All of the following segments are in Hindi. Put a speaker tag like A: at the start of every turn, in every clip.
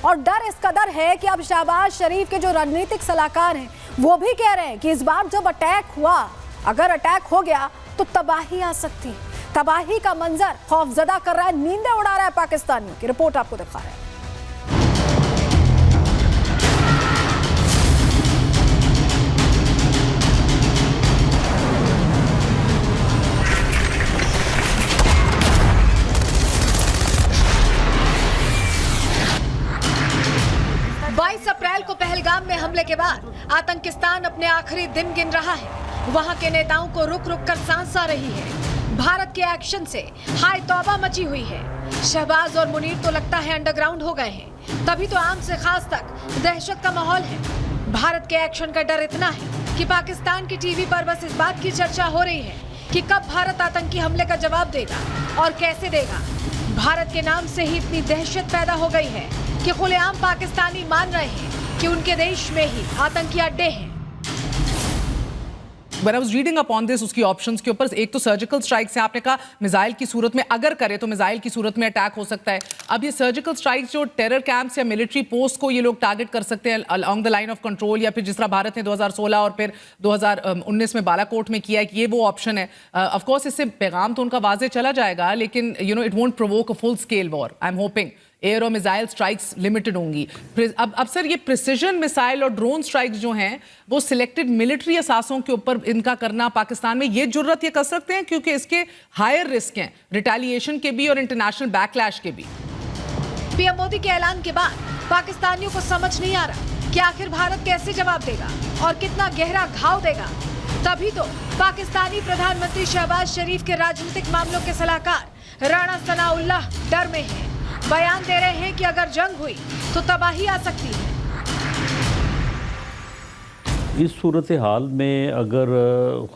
A: और डर इस कदर है कि अब शहबाज शरीफ के जो रणनीतिक सलाहकार हैं वो भी कह रहे हैं कि इस बार जब अटैक हुआ, अगर अटैक हो गया तो तबाही आ सकती है। तबाही का मंजर खौफजदा कर रहा है, नींदें उड़ा रहा है पाकिस्तानियों की। रिपोर्ट आपको दिखा रहे हैं। अप्रैल को पहलगाम में हमले के बाद आतंकिस्तान अपने आखिरी दिन गिन रहा है। वहां के नेताओं को रुक रुक कर सांस आ रही है। भारत के एक्शन से हाय तौबा मची हुई है। शहबाज और मुनीर तो लगता है अंडरग्राउंड हो गए हैं, तभी तो आम से खास तक दहशत का माहौल है। भारत के एक्शन का डर इतना है कि पाकिस्तान की टीवी पर बस इस बात की चर्चा हो रही है कि कब भारत आतंकी हमले का जवाब देगा और कैसे देगा। भारत के नाम से ही इतनी दहशत पैदा हो गई है कि खुलेआम पाकिस्तानी मान रहे हैं कि उनके देश में ही आतंकी अड्डे हैं।
B: When I was reading up on this, उसकी ऑप्शंस के ऊपर एक तो सर्जिकल स्ट्राइक से आपने कहा मिसाइल की सूरत में अगर करे तो मिसाइल की सूरत में अटैक हो सकता है। अब ये सर्जिकल स्ट्राइक जो टेरर कैंप्स या मिलिट्री पोस्ट को ये लोग टारगेट कर सकते हैं along the line of control, या फिर जिस तरह भारत ने 2016 और फिर 2019 में बालाकोट में किया है कि ये वो ऑप्शन है। ऑफ कोर्स इससे पैगाम तो उनका वाजे चला जाएगा, लेकिन it won't provoke a full scale war. I am hoping air और मिसाइल स्ट्राइक्स लिमिटेड होंगी। अब सर ये प्रिसिजन मिसाइल और ड्रोन स्ट्राइक्स जो हैं वो सिलेक्टेड मिलिट्री असासों के ऊपर इनका करना पाकिस्तान में ये जुर्रत ये कर सकते हैं, क्योंकि इसके हायर रिस्क हैं रिटेलिएशन के भी और इंटरनेशनल बैकलैश के भी।
A: पीएम मोदी के ऐलान के बाद पाकिस्तानियों को समझ नहीं आ रहा कि आखिर भारत कैसे जवाब देगा और कितना गहरा घाव देगा। तभी तो पाकिस्तानी प्रधानमंत्री शहबाज शरीफ के राजनीतिक मामलों के सलाहकार राणा सनाउल्लाह डर में हैं। बयान दे रहे हैं कि अगर जंग हुई तो तबाही आ सकती है।
C: इस सूरत हाल में अगर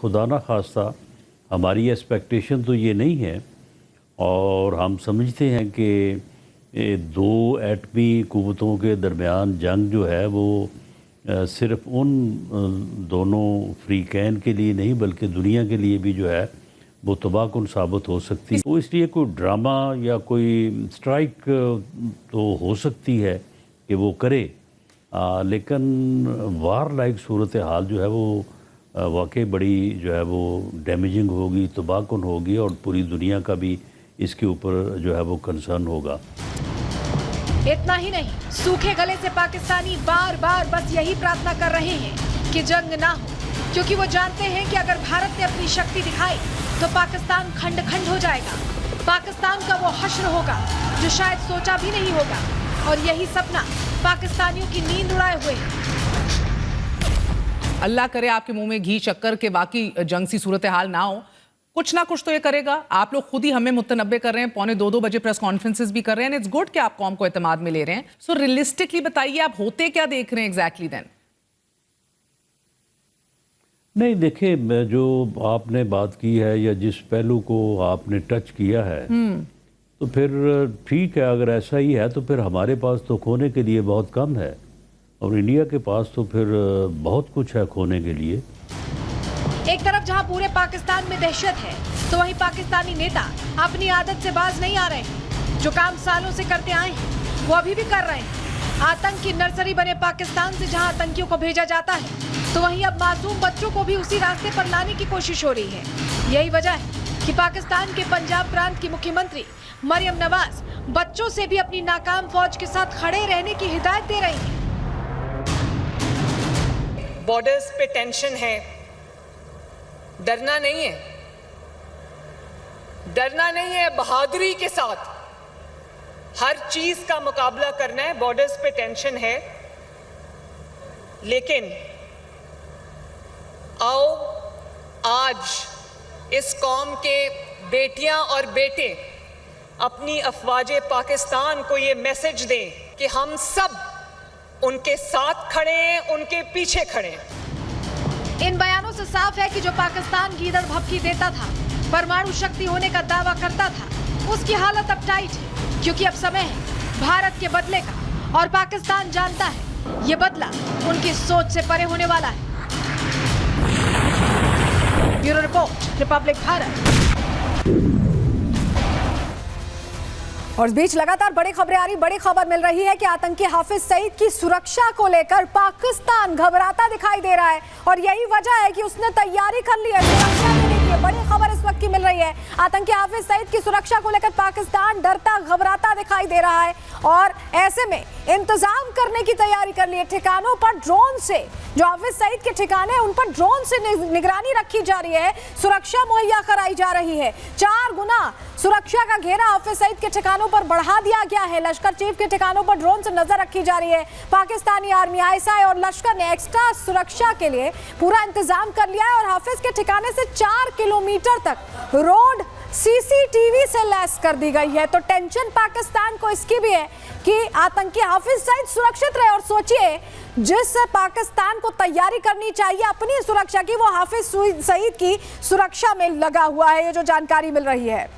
C: खुदा न खास्ता हमारी एक्सपेक्टेशन तो ये नहीं है, और हम समझते हैं कि दो एटमी कुव्वतों के दरमियान जंग जो है वो सिर्फ उन दोनों फ्रीकैन के लिए नहीं बल्कि दुनिया के लिए भी जो है वो तबाहकुन साबित हो सकती है। तो इसलिए कोई ड्रामा या कोई स्ट्राइक तो हो सकती है कि वो करे, लेकिन वार लाइक सूरत हाल जो है वो वाकई बड़ी जो है वो डैमेजिंग होगी, तबाहकुन होगी, और पूरी दुनिया का भी इसके ऊपर जो है वो कंसर्न होगा।
A: इतना ही नहीं, सूखे गले से पाकिस्तानी बार बार बस यही प्रार्थना कर रहे हैं कि जंग ना हो, क्योंकि वो जानते हैं कि अगर भारत ने अपनी शक्ति दिखाई तो पाकिस्तान खंड खंड हो जाएगा। पाकिस्तान का वो हश्र होगा जो शायद सोचा भी नहीं होगा, और यही सपना पाकिस्तानियों की नींद उड़ाए हुए है।
B: अल्लाह करे आपके मुंह में घी शक्कर के बाकी जंग सी सूरत हाल ना हो, कुछ ना कुछ तो ये करेगा। आप लोग खुद ही हमें मुतनब्बे कर रहे हैं, 1:45 बजे प्रेस कॉन्फ्रेंसेस भी कर रहे हैं। इट्स गुड कि आप कौम को एतमाद में ले रहे हैं। सो रियलिस्टिकली बताइए आप होते क्या देख रहे हैं एग्जैक्टली देन?
C: नहीं, देखिए, जो आपने बात की है या जिस पहलू को आपने टच किया है तो फिर ठीक है, अगर ऐसा ही है तो फिर हमारे पास तो खोने के लिए बहुत कम है, और इंडिया के पास तो फिर बहुत कुछ है खोने के लिए।
A: एक तरफ जहां पूरे पाकिस्तान में दहशत है, तो वहीं पाकिस्तानी नेता अपनी आदत से बाज नहीं आ रहे हैं। जो काम सालों से करते आए हैं वो अभी भी कर रहे हैं। आतंक की नर्सरी बने पाकिस्तान से जहां आतंकियों को भेजा जाता है, तो वहीं अब मासूम बच्चों को भी उसी रास्ते पर लाने की कोशिश हो रही है। यही वजह है कि पाकिस्तान के पंजाब प्रांत की मुख्यमंत्री मरियम नवाज बच्चों से भी अपनी नाकाम फौज के साथ खड़े रहने की हिदायत दे रही हैं।
D: बॉर्डर्स पे टेंशन है, डरना नहीं है, डरना नहीं है, बहादुरी के साथ हर चीज का मुकाबला करना है। बॉर्डर्स पे टेंशन है, लेकिन आओ आज इस कौम के बेटियां और बेटे अपनी अफवाजे पाकिस्तान को ये मैसेज दें कि हम सब उनके साथ खड़े हैं, उनके पीछे खड़े हैं।
A: इन बयानों से साफ है कि जो पाकिस्तान गीदड़ भभकी देता था, परमाणु शक्ति होने का दावा करता था, उसकी हालत अब टाइट है, क्योंकि अब समय है भारत के बदले का, और पाकिस्तान जानता है ये बदला उनकी सोच से परे होने वाला है। Bureau report, Republic Bharat. और इस बीच लगातार बड़ी खबरें आ रही, बड़ी खबर मिल रही है कि आतंकी हाफिज सईद की सुरक्षा को लेकर पाकिस्तान घबराता दिखाई दे रहा है और यही वजह है कि उसने तैयारी कर ली है सुरक्षा देने की। बड़ी खबर इस वक्त की मिल रही है, आतंकी हाफिज सईद की सुरक्षा को लेकर पाकिस्तान डरता घबराता दिखाई दे रहा है और ऐसे में इंतजाम करने की तैयारी कर ली है। ठिकानों पर ड्रोन से, जो हाफिज सईद के ठिकाने हैं उन पर ड्रोन से निगरानी रखी जा रही है, सुरक्षा मुहैया कराई जा रही है। 4 गुना सुरक्षा का घेरा हाफिज सईद के ठिकानों पर बढ़ा दिया गया है। लश्कर चीफ के ठिकानों पर ड्रोन से नजर रखी जा रही है। पाकिस्तानी आर्मी, आईएसआई और लश्कर ने एक्स्ट्रा सुरक्षा के लिए पूरा इंतजाम कर लिया है और हाफिज के ठिकाने से 4 किलोमीटर तक रोड सीसीटीवी से लैस कर दी गई है। तो टेंशन पाकिस्तान को इसकी भी है कि आतंकी हाफिज सईद सुरक्षित रहे और सोचिए जिस पाकिस्तान को तैयारी करनी चाहिए अपनी सुरक्षा की, वो हाफिज सईद की सुरक्षा में लगा हुआ है, ये जो जानकारी मिल रही है।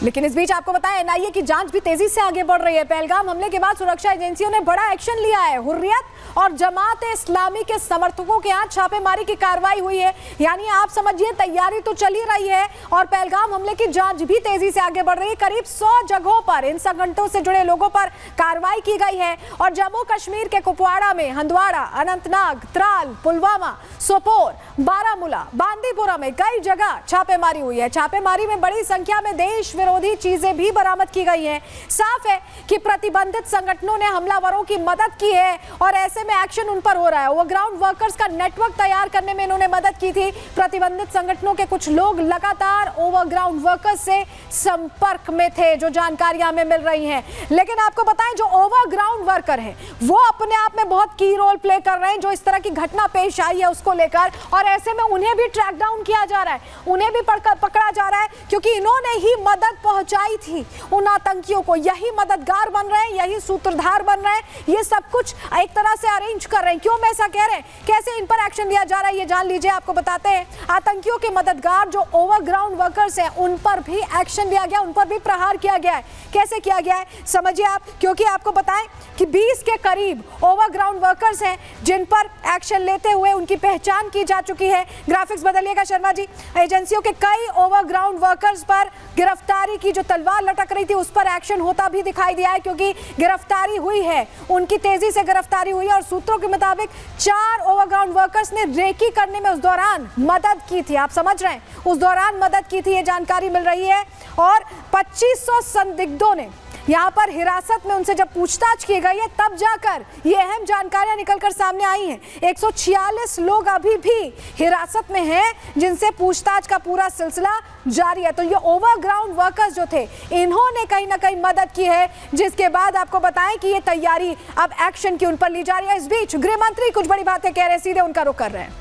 A: लेकिन इस बीच आपको बताएं एनआईए की जांच भी तेजी से आगे बढ़ रही है। पहलगाम हमले के बाद सुरक्षा एजेंसियों ने बड़ा एक्शन लिया है। हुर्रियत और जमात इस्लामी के समर्थकों के यहाँ छापेमारी की कार्रवाई हुई है, यानी आप समझिए तैयारी तो चल ही रही है और पहलगाम हमले की जांच भी तेजी से आगे बढ़ रही है। करीब 100 जगहों पर इन संगठनों से जुड़े लोगों पर कार्रवाई की गई है और जम्मू कश्मीर के कुपवाड़ा में, हंदवाड़ा, अनंतनाग, त्राल, पुलवामा, सोपोर, बारामूला, बांदीपुरा में कई जगह छापेमारी हुई है। छापेमारी में बड़ी संख्या में देश विरोधी चीजें भी बरामद की गई हैं। साफ है कि प्रतिबंधित संगठनों ने हमलावरों की मदद की है और ऐसे में एक्शन उन पर हो रहा है। ओवरग्राउंड वर्कर्स का नेटवर्क तैयार करने में इन्होंने मदद की थी। प्रतिबंधित संगठनों के कुछ लोग लगातार ओवरग्राउंड वर्कर्स से संपर्क में थे, जो जानकारियां हमें मिल रही हैं। लेकिन आपको बताएं जो ओवरग्राउंड वर्कर हैं वो अपने आप में बहुत की रोल प्ले कर रहे हैं जो इस तरह की घटना पेश आई है उसको लेकर, और ऐसे में उन्हें भी ट्रैक डाउन किया जा रहा है, उन्हें भी पकड़ा जा रहा है क्योंकि इन्होंने ही मदद पहुंचाई थी उन आतंकियों को। यही मददगार बन रहे हैं, यही सूत्रधार बन रहे हैं, ये सब कुछ एक तरह से अरेंज कर रहे हैं। क्यों मैं ऐसा कह रहे हैं, कैसे इन पर एक्शन लिया जा रहा है ये जान लीजिए। आपको बताते हैं आतंकियों के मददगार जो ओवरग्राउंड वर्कर्स हैं उन पर भी एक्शन लिया गया, उन पर भी प्रहार किया गया है। कैसे किया गया है समझिए आप, क्योंकि आपको बताएं कि 20 के करीब ओवरग्राउंड वर्कर्स हैं जिन पर एक्शन लेते हुए उनकी पहचान की जा चुकी है। ग्राफिक्स बदलिएगा शर्मा जी। एजेंसियों के कई ओवरग्राउंड वर्कर्स पर गिरफ्तारी की जो तलवार लटक रही थी उस पर एक्शन होता भी दिखाई दिया है क्योंकि गिरफ्तारी हुई है, उनकी तेजी से गिरफ्तारी हुई है और सूत्रों के मुताबिक 4 ओवरग्राउंड वर्कर्स ने रेकी करने में उस दौरान मदद की थी। आप समझ रहे हैं, उस दौरान मदद की थी, ये जानकारी मिल रही है। और 2500 संदिग्धों ने यहाँ पर हिरासत में उनसे जब पूछताछ की गई है तब जाकर ये अहम जानकारियां निकलकर सामने आई हैं। 146 लोग अभी भी हिरासत में हैं जिनसे पूछताछ का पूरा सिलसिला जारी है। तो ये ओवरग्राउंड वर्कर्स जो थे इन्होंने कहीं ना कहीं मदद की है, जिसके बाद आपको बताएं कि ये तैयारी अब एक्शन की उन पर ली जा रही है। इस बीच गृह मंत्री कुछ बड़ी बातें कह रहे हैं, सीधे उनका रुख कर रहे हैं।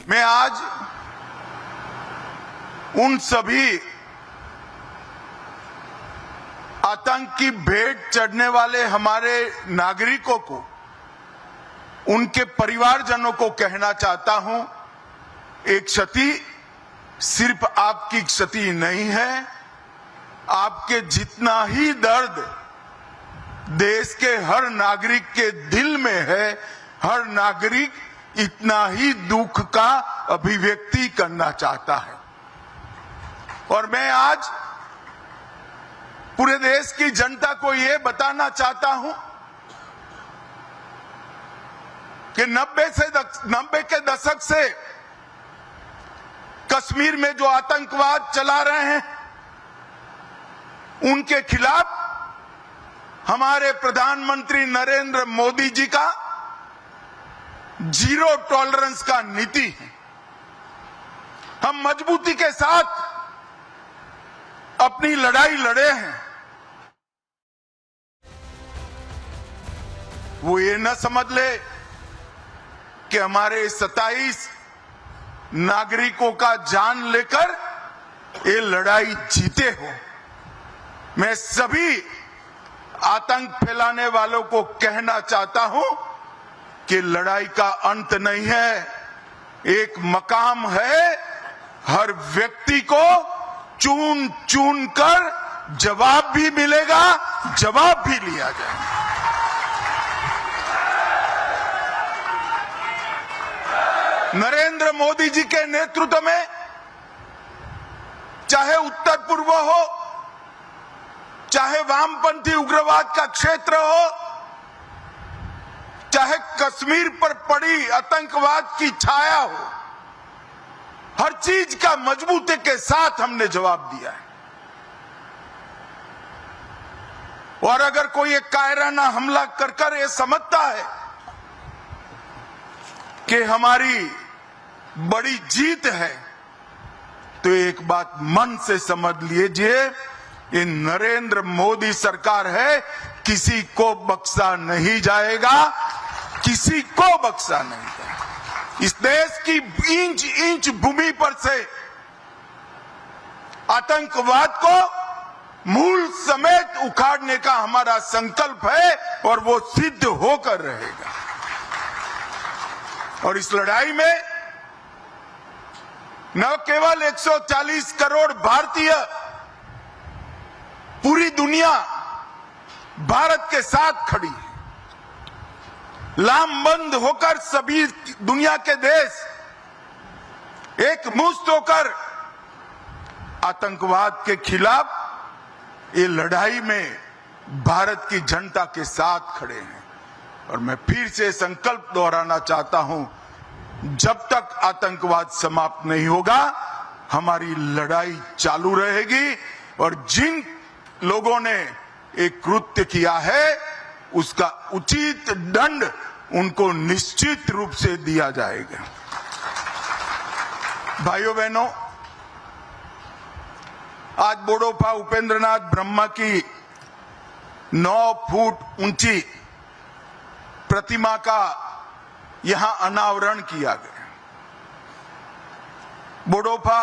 E: मैं आज उन सभी आतंक की भेंट चढ़ने वाले हमारे नागरिकों को, उनके परिवारजनों को कहना चाहता हूं, एक क्षति सिर्फ आपकी क्षति नहीं है, आपके जितना ही दर्द देश के हर नागरिक के दिल में है, हर नागरिक इतना ही दुख का अभिव्यक्ति करना चाहता है। और मैं आज पूरे देश की जनता को यह बताना चाहता हूं कि 90 के दशक से कश्मीर में जो आतंकवाद चला रहे हैं उनके खिलाफ हमारे प्रधानमंत्री नरेंद्र मोदी जी का जीरो टॉलरेंस का नीति है। हम मजबूती के साथ अपनी लड़ाई लड़े हैं। वो ये न समझ ले कि हमारे 27 नागरिकों का जान लेकर ये लड़ाई जीते हो। मैं सभी आतंक फैलाने वालों को कहना चाहता हूं कि लड़ाई का अंत नहीं है, एक मकाम है। हर व्यक्ति को चुन चुन कर जवाब भी मिलेगा, जवाब भी लिया जाएगा। नरेंद्र मोदी जी के नेतृत्व में चाहे उत्तर पूर्व हो, चाहे वामपंथी उग्रवाद का क्षेत्र हो, चाहे कश्मीर पर पड़ी आतंकवाद की छाया हो, हर चीज का मजबूती के साथ हमने जवाब दिया है। और अगर कोई एक कायराना हमला कर ये समझता है कि हमारी बड़ी जीत है, तो एक बात मन से समझ लीजिए, ये नरेंद्र मोदी सरकार है, किसी को बख्शा नहीं जाएगा, किसी को बख्शा नहीं जाएगा। इस देश की इंच इंच भूमि पर से आतंकवाद को मूल समेत उखाड़ने का हमारा संकल्प है और वो सिद्ध होकर रहेगा। और इस लड़ाई में न केवल 140 करोड़ भारतीय, पूरी दुनिया भारत के साथ खड़ी है। लामबंद होकर सभी दुनिया के देश एकमुश्त होकर आतंकवाद के खिलाफ ये लड़ाई में भारत की जनता के साथ खड़े हैं। और मैं फिर से संकल्प दोहराना चाहता हूं, जब तक आतंकवाद समाप्त नहीं होगा हमारी लड़ाई चालू रहेगी। और जिन लोगों ने एक कृत्य किया है उसका उचित दंड उनको निश्चित रूप से दिया जाएगा। भाइयों बहनों, आज बोडोफा उपेंद्रनाथ ब्रह्मा की 9 फुट ऊंची प्रतिमा का यहां अनावरण किया गया। बोडोफा